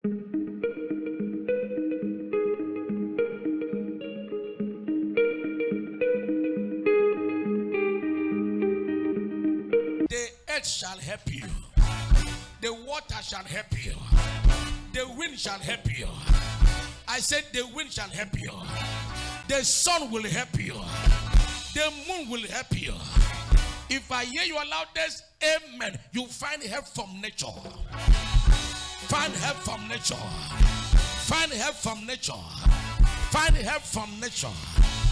The earth shall help you. The water shall help you. The wind shall help you. I said the wind shall help you. The sun will help you. The moon will help you. If I hear your loudest amen, you find help from nature. Find help from nature. Find help from nature. Find help from nature.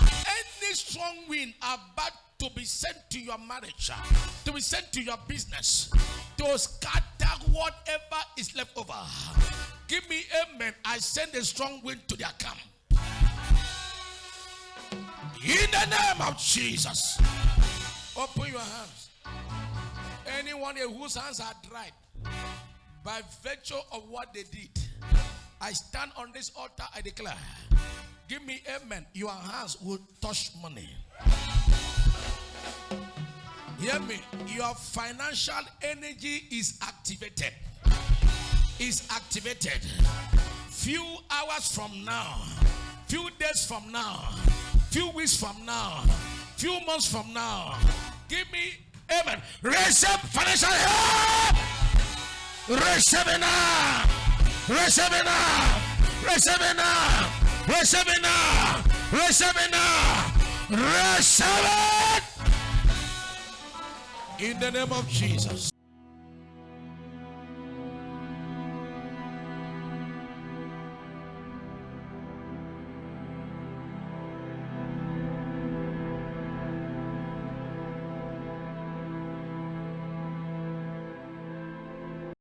Any strong wind about to be sent to your marriage, to be sent to your business, to scatter whatever is left over. Give me amen. I send a strong wind to their camp. In the name of Jesus. Open your hands. Anyone whose hands are dried by virtue of what they did, I stand on this altar, I declare, give me amen. Your hands will touch money. Hear me. Your financial energy is activated. Is activated. Few hours from now, few days from now, few weeks from now, few months from now, give me amen. Receive financial help. Receive it now. Receive it now. Receive it now. Receive it now. Receive it now. Receive it. In the name of Jesus.